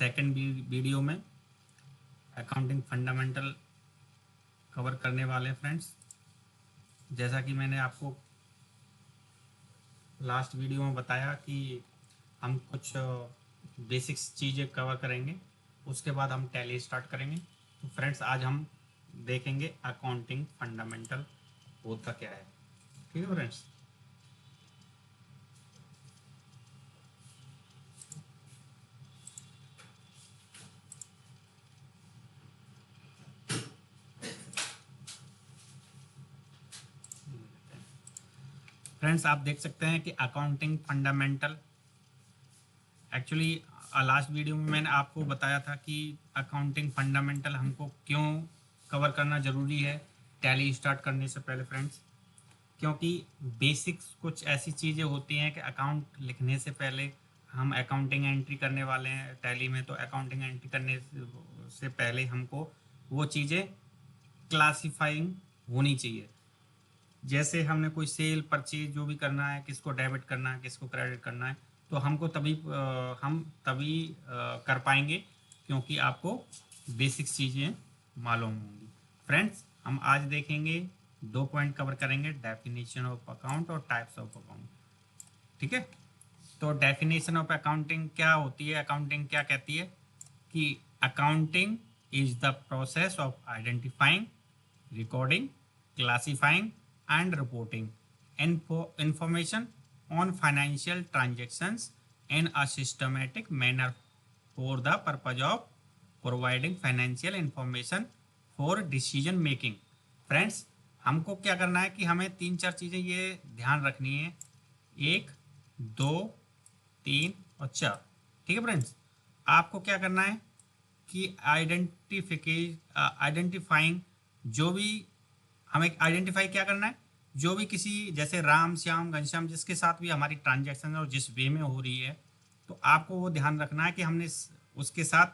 Second video में accounting fundamental cover करने वाले हैं फ्रेंड्स। जैसा कि मैंने आपको लास्ट वीडियो में बताया कि हम कुछ बेसिक्स चीज़ें कवर करेंगे, उसके बाद हम टैली स्टार्ट करेंगे। तो फ्रेंड्स आज हम देखेंगे अकाउंटिंग फंडामेंटल होता क्या है। ठीक है फ्रेंड्स। फ्रेंड्स आप देख सकते हैं कि accounting fundamental actually last video में मैंने आपको बताया था कि अकाउंटिंग फंडामेंटल हमको क्यों कवर करना ज़रूरी है टैली स्टार्ट करने से पहले फ्रेंड्स। क्योंकि बेसिक्स कुछ ऐसी चीज़ें होती हैं कि अकाउंट लिखने से पहले हम अकाउंटिंग एंट्री करने वाले हैं टैली में, तो अकाउंटिंग एंट्री करने से पहले हमको वो चीज़ें क्लासिफाइंग होनी चाहिए। जैसे हमने कोई सेल परचेज जो भी करना है, किसको डेबिट करना है किसको क्रेडिट करना है, तो हमको हम तभी कर पाएंगे क्योंकि आपको बेसिक्स चीज़ें मालूम होंगी। फ्रेंड्स हम आज देखेंगे 2 पॉइंट कवर करेंगे, डेफिनेशन ऑफ अकाउंट और टाइप्स ऑफ अकाउंट। ठीक है, तो डेफिनेशन ऑफ अकाउंटिंग क्या होती है, अकाउंटिंग क्या कहती है कि accounting is the process of identifying, recording, classifying and reporting information on financial transactions in a systematic manner for the purpose of providing financial information for decision making। Friends हमको क्या करना है कि हमें 3-4 चीज़ें ये ध्यान रखनी है, 1 2 3 और 4। ठीक है फ्रेंड्स, आपको क्या करना है कि आइडेंटिफाइंग जो भी हमें आइडेंटिफाई क्या करना है, जो भी किसी जैसे राम श्याम घनश्याम जिसके साथ भी हमारी ट्रांजैक्शन और जिस वे में हो रही है, तो आपको वो ध्यान रखना है कि हमने उसके साथ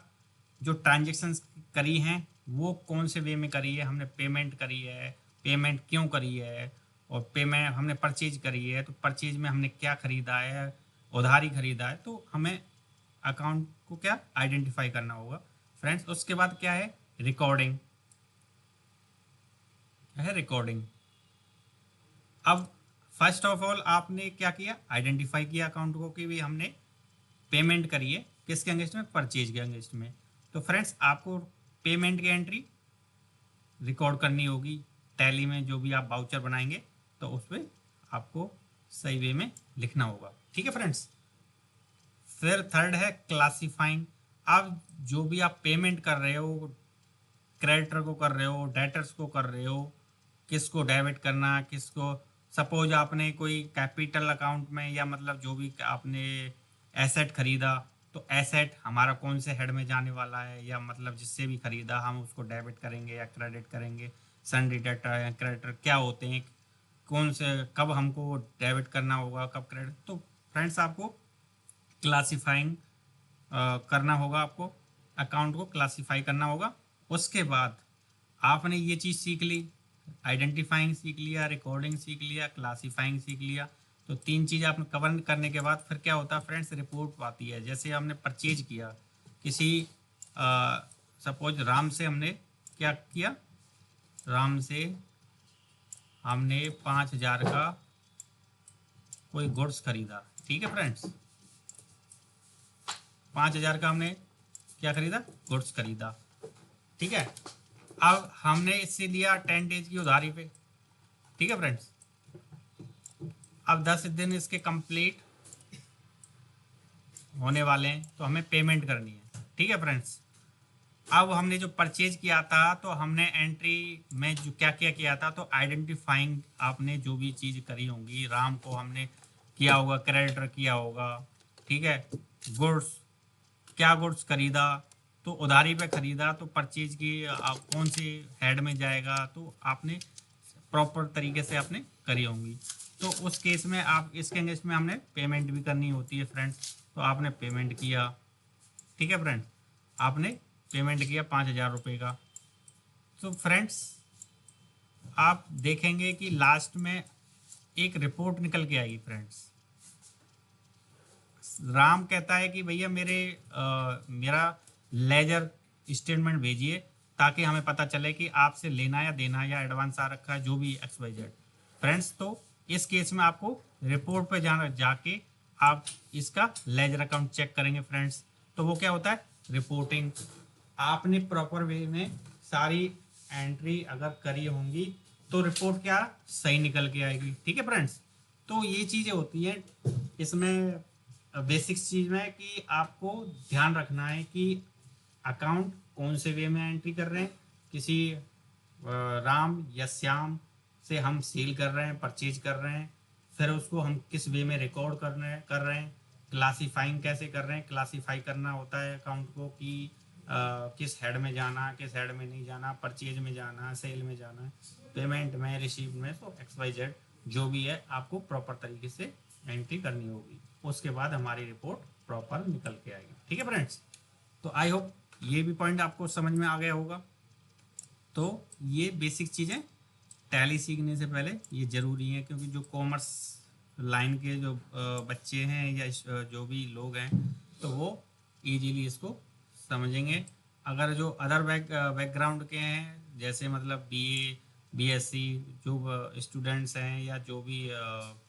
जो ट्रांजैक्शन करी हैं वो कौन से वे में करी है। हमने पेमेंट करी है, पेमेंट क्यों करी है, और पेमेंट हमने परचेज करी है तो परचेज में हमने क्या खरीदा है, उधारी खरीदा है, तो हमें अकाउंट को क्या आइडेंटिफाई करना होगा फ्रेंड्स। उसके बाद क्या है, रिकॉर्डिंग है, रिकॉर्डिंग। अब फर्स्ट ऑफ ऑल आपने क्या किया, आइडेंटिफाई किया अकाउंट को कि भी हमने पेमेंट करी है किसके अगेंस्ट में, परचेज के अगेंस्ट में। तो फ्रेंड्स आपको पेमेंट की एंट्री रिकॉर्ड करनी होगी टैली में, जो भी आप वाउचर बनाएंगे तो उस पर आपको सही वे में लिखना होगा। ठीक है फ्रेंड्स। फिर थर्ड है क्लासिफाइंग। अब जो भी आप पेमेंट कर रहे हो, क्रेडिटर को कर रहे हो, डेटर्स को कर रहे हो, किसको डेबिट करना किसको, सपोज आपने कोई कैपिटल अकाउंट में या मतलब जो भी आपने एसेट खरीदा, तो एसेट हमारा कौन से हेड में जाने वाला है, या मतलब जिससे भी खरीदा हम उसको डेबिट करेंगे या क्रेडिट करेंगे। सन्डी डेटर या क्रेडिटर क्या होते हैं, कौन से कब हमको डेबिट करना होगा कब क्रेडिट। तो फ्रेंड्स आपको क्लासिफाइंग करना होगा, आपको अकाउंट को क्लासिफाई करना होगा। उसके बाद आपने ये चीज़ सीख ली, आइडेंटिफाइंग सीख लिया, रिकॉर्डिंग सीख लिया, क्लासिफाइंग सीख लिया। तो 3 चीज़ आपने कवर करने के बाद फिर क्या होता है फ्रेंड्स, रिपोर्ट आती है। जैसे हमने परचेज किया किसी, सपोज राम से हमने क्या किया, राम से हमने 5,000 का कोई गुड्स खरीदा। ठीक है फ्रेंड्स, 5,000 का हमने क्या खरीदा, गुड्स खरीदा। ठीक है, अब हमने इससे लिया 10 डेज की उधारी पे। ठीक है फ्रेंड्स, अब 10 दिन इसके कंप्लीट होने वाले हैं तो हमें पेमेंट करनी है। ठीक है फ्रेंड्स, अब हमने जो परचेज किया था तो हमने एंट्री में जो क्या क्या किया था, तो आइडेंटिफाइंग आपने जो भी चीज़ करी होंगी, राम को हमने किया होगा, क्रेडिटर किया होगा। ठीक है, गुड्स क्या गुड्स खरीदा, तो उधारी पे खरीदा, तो परचेज की आप कौन से हेड में जाएगा, तो आपने प्रॉपर तरीके से आपने करी होंगी। तो उस केस में आप इसके अगेंस्ट में हमने पेमेंट भी करनी होती है फ्रेंड्स, तो आपने पेमेंट किया। ठीक है फ्रेंड्स, आपने पेमेंट किया 5,000 रुपये का। तो फ्रेंड्स आप देखेंगे कि लास्ट में एक रिपोर्ट निकल के आएगी फ्रेंड्स, राम कहता है कि भैया मेरा लेजर स्टेटमेंट भेजिए ताकि हमें पता चले कि आपसे लेना या देना या एडवांस आ रखा है, जो भी एक्स वाई जेड। फ्रेंड्स, तो इस केस में आपको रिपोर्ट पे जाके आप इसका लेजर अकाउंट चेक करेंगे फ्रेंड्स। तो वो क्या होता है, रिपोर्टिंग। आपने प्रॉपर वे में सारी एंट्री अगर करी होंगी तो रिपोर्ट क्या सही निकल के आएगी। ठीक है फ्रेंड्स, तो ये चीज़ें होती हैं इसमें। बेसिक्स चीज़ में कि आपको ध्यान रखना है कि अकाउंट कौन से वे में एंट्री कर रहे हैं। किसी राम या श्याम से हम सेल कर रहे हैं, परचेज कर रहे हैं, फिर उसको हम किस वे में रिकॉर्ड कर रहे हैं, क्लासीफाइंग कैसे कर रहे हैं। क्लासीफाई करना होता है अकाउंट को कि किस हेड में जाना, किस हेड में नहीं जाना, परचेज में जाना, सेल में जाना, पेमेंट में, रिसीव में। तो एक्स वाई जेड जो भी है आपको प्रॉपर तरीके से एंट्री करनी होगी, उसके बाद हमारी रिपोर्ट प्रॉपर निकल के आएगी। ठीक है फ्रेंड्स, तो आई होप ये भी पॉइंट आपको समझ में आ गया होगा। तो ये बेसिक चीज़ें टैली सीखने से पहले ये ज़रूरी है, क्योंकि जो कॉमर्स लाइन के जो बच्चे हैं या जो भी लोग हैं तो वो इजीली इसको समझेंगे। अगर जो अदर बैकग्राउंड के हैं, जैसे मतलब बीए बीएससी जो स्टूडेंट्स हैं या जो भी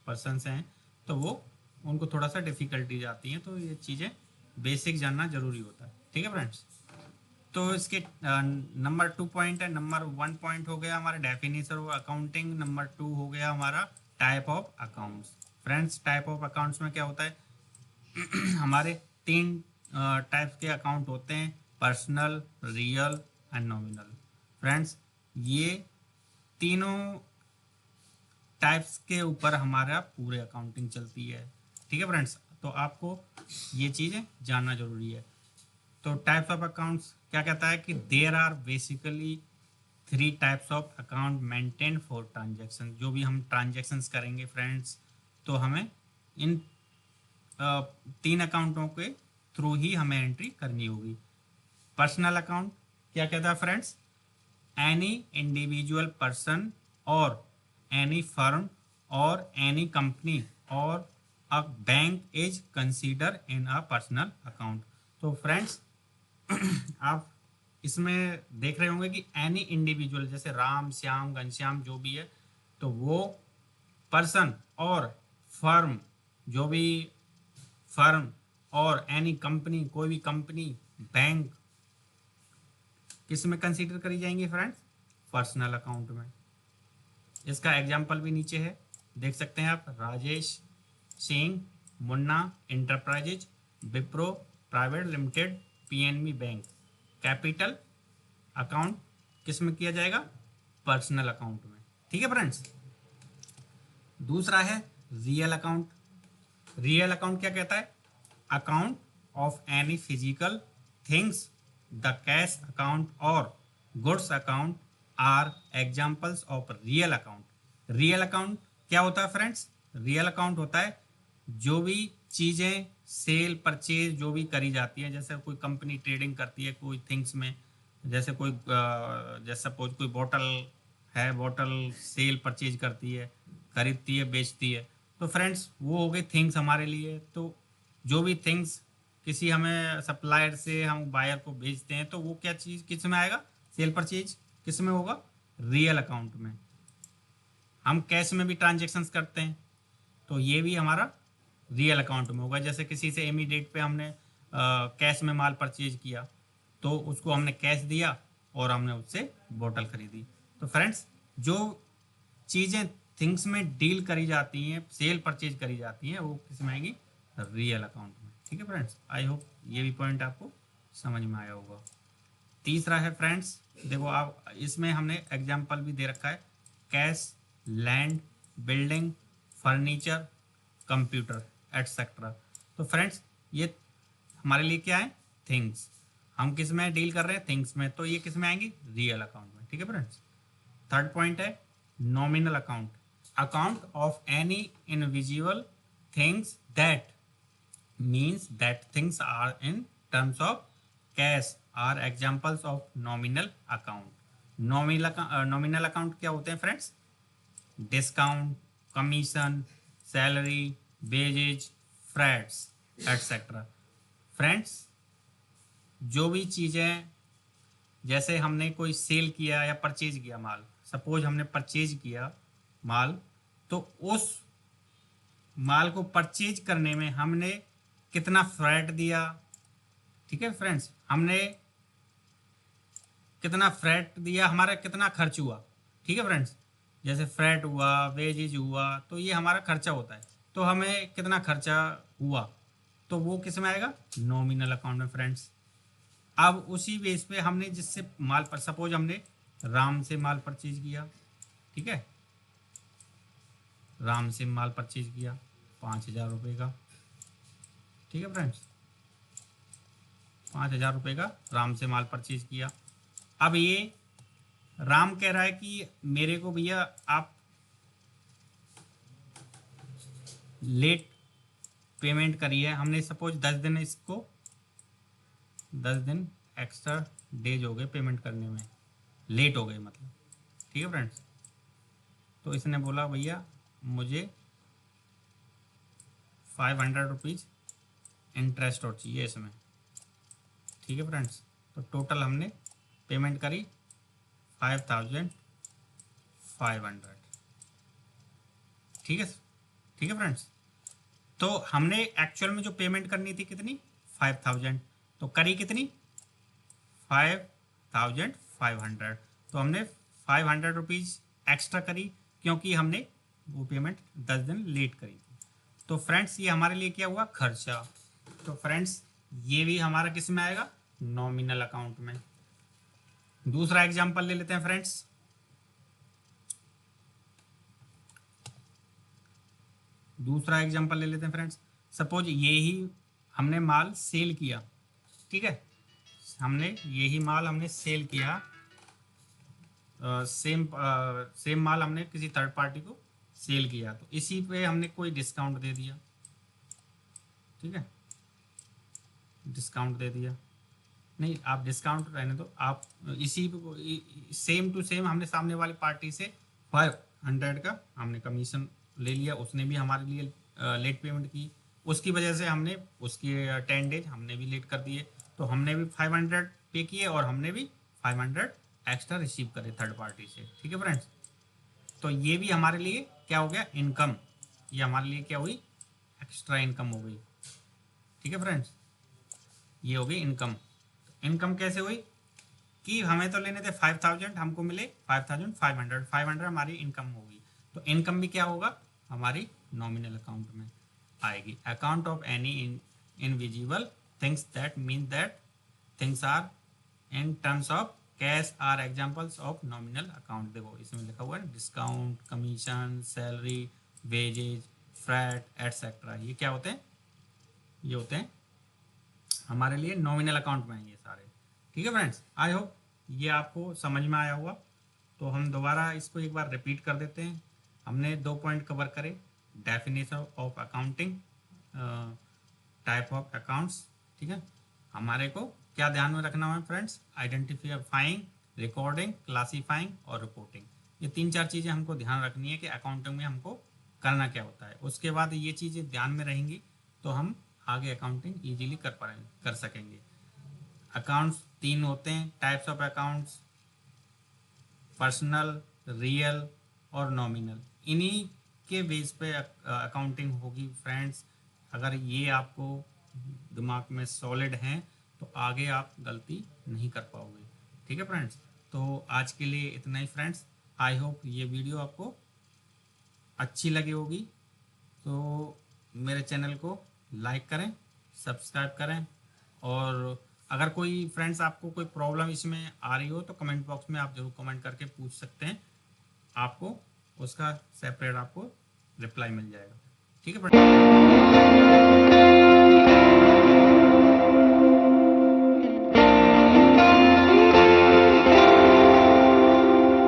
पर्सनस हैं, तो वो उनको थोड़ा सा डिफ़िकल्टीज आती हैं। तो ये चीज़ें बेसिक जानना ज़रूरी होता है। ठीक है फ्रेंड्स, तो इसके नंबर 2 पॉइंट है। नंबर 1 पॉइंट हो गया हमारा डेफिनेशन ऑफ अकाउंटिंग। नंबर 2 हो गया हमारा type of accounts. Friends, type of accounts में क्या होता है हमारे 3 टाइप्स के अकाउंट होते हैं, personal, real and nominal. Friends, ये तीनों टाइप्स के ऊपर हमारा पूरे अकाउंटिंग चलती है। ठीक है फ्रेंड्स, तो आपको ये चीज़ें जानना जरूरी है। तो टाइप्स ऑफ अकाउंट्स क्या कहता है कि there are basically 3 types of account maintain for transaction. जो भी हम ट्रांजेक्शन्स करेंगे फ्रेंड्स, तो हमें इन 3 अकाउंटों के थ्रू ही हमें एंट्री करनी होगी। पर्सनल अकाउंट क्या कहता है फ्रेंड्स, एनी इंडिविजुअल पर्सन और एनी फर्म और एनी कंपनी और a bank is consider in a personal account. तो फ्रेंड्स, आप इसमें देख रहे होंगे कि एनी इंडिविजुअल, जैसे राम, श्याम, घनश्याम जो भी है, तो वो पर्सन और फर्म, जो भी फर्म, और एनी कंपनी, कोई भी कंपनी, बैंक, किस में कंसीडर करी जाएंगी फ्रेंड्स, पर्सनल अकाउंट में। इसका एग्जाम्पल भी नीचे है, देख सकते हैं आप। Rajesh Singh, Munna enterprises, Wipro private limited, PNB bank. Capital account किस में किया जाएगा, पर्सनल अकाउंट में। ठीक है फ्रेंड्स, दूसरा है रियल अकाउंट। रियल अकाउंट क्या कहता है, account of any physical things. The cash account और goods account are examples of real account. Real account क्या होता है फ्रेंड्स, रियल अकाउंट होता है जो भी चीज़ें सेल परचेज जो भी करी जाती है। जैसे कोई कंपनी ट्रेडिंग करती है कोई थिंग्स में, जैसे कोई जैसे सपोज कोई बॉटल है, बॉटल सेल परचेज करती है, खरीदती है, बेचती है। तो फ्रेंड्स, वो हो गई थिंग्स हमारे लिए। तो जो भी थिंग्स किसी हमें सप्लायर से हम बायर को बेचते हैं, तो वो क्या चीज़ किस में आएगा, सेल परचेज किस में होगा, रियल अकाउंट में। हम कैश में भी ट्रांजेक्शन्स करते हैं, तो ये भी हमारा रियल अकाउंट में होगा। जैसे किसी से इमीडिएट पे हमने कैश में माल परचेज किया, तो उसको हमने कैश दिया और हमने उससे बोतल खरीदी। तो फ्रेंड्स, जो चीज़ें थिंग्स में डील करी जाती हैं, सेल परचेज करी जाती हैं, वो किस में आएंगी, रियल अकाउंट में। ठीक है फ्रेंड्स, आई होप ये भी पॉइंट आपको समझ में आया होगा। तीसरा है फ्रेंड्स, देखो आप, इसमें हमने एग्जाम्पल भी दे रखा है, cash, land, building, furniture, computer etcetera. तो फ्रेंड्स, ये हमारे लिए क्या है, थिंग्स। हम किस में डील कर रहे हैं, थिंग्स में, तो ये किस में आएंगी, रियल अकाउंट में। ठीक है फ्रेंड्स, थर्ड पॉइंट है nominal account. Account of any individual things that means that things are in terms of cash are examples of nominal account। Nominal account क्या होते हैं friends, discount, commission, salary, wages, freights. Etcetera. Friends, जो भी चीज़ें, जैसे हमने कोई cell किया या परचेज किया माल, सपोज हमने परचेज किया माल, तो उस माल को परचेज करने में हमने कितना फ्रैट दिया, ठीक है फ्रेंड्स, हमने कितना फ्रैट दिया, हमारा कितना खर्च हुआ, ठीक है फ्रेंड्स, जैसे फ्रैट हुआ, वेजेज हुआ, तो ये हमारा खर्चा होता है। तो हमें कितना खर्चा हुआ, तो वो किस में आएगा, नॉमिनल अकाउंट में फ्रेंड्स। अब उसी बेस पे हमने जिससे माल पर, सपोज हमने राम से माल परचेज किया, ठीक है, राम से माल परचेज किया 5,000 रुपये का, ठीक है फ्रेंड्स, 5,000 रुपये का राम से माल परचेज किया। अब ये राम कह रहा है कि मेरे को भैया आप लेट पेमेंट करिए। हमने सपोज 10 दिन, इसको 10 दिन एक्स्ट्रा डेज हो गए पेमेंट करने में, लेट हो गए मतलब, ठीक है फ्रेंड्स। तो इसने बोला भैया मुझे 500 रुपीज़ इंटरेस्ट और चाहिए इसमें, ठीक है फ्रेंड्स। तो टोटल हमने पेमेंट करी 5,500, ठीक है, ठीक है फ्रेंड्स। तो हमने एक्चुअल में जो पेमेंट करनी थी कितनी, 5,000, तो करी कितनी, 5,500। तो हमने 500 रुपीज़ एक्स्ट्रा करी, क्योंकि हमने वो पेमेंट 10 दिन लेट करी थी। तो फ्रेंड्स ये हमारे लिए क्या हुआ, खर्चा। तो फ्रेंड्स ये भी हमारा किस में आएगा, नॉमिनल अकाउंट में। दूसरा एग्जांपल ले लेते हैं फ्रेंड्स। दूसरा एग्जांपल ले लेते हैं फ्रेंड्स। सपोज ये ही हमने माल सेल किया, ठीक है, हमने यही माल हमने सेल किया, सेम माल हमने किसी थर्ड पार्टी को सेल किया, तो इसी पे हमने कोई डिस्काउंट दे दिया, ठीक है, डिस्काउंट दे दिया, नहीं आप डिस्काउंट रहने दो, आप इसी सेम टू सेम हमने सामने वाली पार्टी से 500 का हमने कमीशन ले लिया, उसने भी हमारे लिए लेट पेमेंट की, उसकी वजह से हमने उसकी 10 डेज हमने भी लेट कर दिए, तो हमने भी 500 पे किए और हमने भी 500 एक्स्ट्रा रिसीव करे थर्ड पार्टी से, ठीक है फ्रेंड्स। तो ये भी हमारे लिए क्या हो गया, इनकम, ये हमारे लिए क्या हुई, एक्स्ट्रा इनकम हो गई, ठीक है फ्रेंड्स, ये हो गई इनकम। इनकम कैसे हुई कि हमें तो लेने थे 5,000, हमको मिले 5,500, 500 हमारी इनकम होगी। तो इनकम भी क्या होगा, हमारी नॉमिनल अकाउंट में आएगी। Account of any invisible things that mean that things are in terms of cash are examples of nominal account. देखो इसमें लिखा हुआ है discount, commission, salary, wages, freight etcetera, ये क्या होते हैं, ये होते हैं हमारे लिए नॉमिनल अकाउंट में है ये सारे, ठीक है फ्रेंड्स। आई होप ये आपको समझ में आया होगा। तो हम दोबारा इसको एक बार रिपीट कर देते हैं। हमने 2 पॉइंट कवर करे, definition of accounting, type of accounts, ठीक है। हमारे को क्या ध्यान में रखना है फ्रेंड्स, आइडेंटिफाइंग, रिकॉर्डिंग, क्लासीफाइंग और रिपोर्टिंग, ये 3-4 चीज़ें हमको ध्यान रखनी है कि अकाउंटिंग में हमको करना क्या होता है। उसके बाद ये चीज़ें ध्यान में रहेंगी तो हम आगे अकाउंटिंग ईजिली कर सकेंगे। अकाउंट्स 3 होते हैं, types of accounts, personal, real और नॉमिनल, इन्हीं के बेस पे अकाउंटिंग होगी फ्रेंड्स। अगर ये आपको दिमाग में सॉलिड हैं तो आगे आप गलती नहीं कर पाओगे, ठीक है फ्रेंड्स। तो आज के लिए इतना ही फ्रेंड्स। आई होप ये वीडियो आपको अच्छी लगी होगी। तो मेरे चैनल को लाइक करें, सब्सक्राइब करें, और अगर कोई फ्रेंड्स आपको कोई प्रॉब्लम इसमें आ रही हो तो कमेंट बॉक्स में आप जरूर कमेंट करके पूछ सकते हैं, आपको उसका सेपरेट आपको रिप्लाई मिल जाएगा, ठीक है फ्रेंड्स।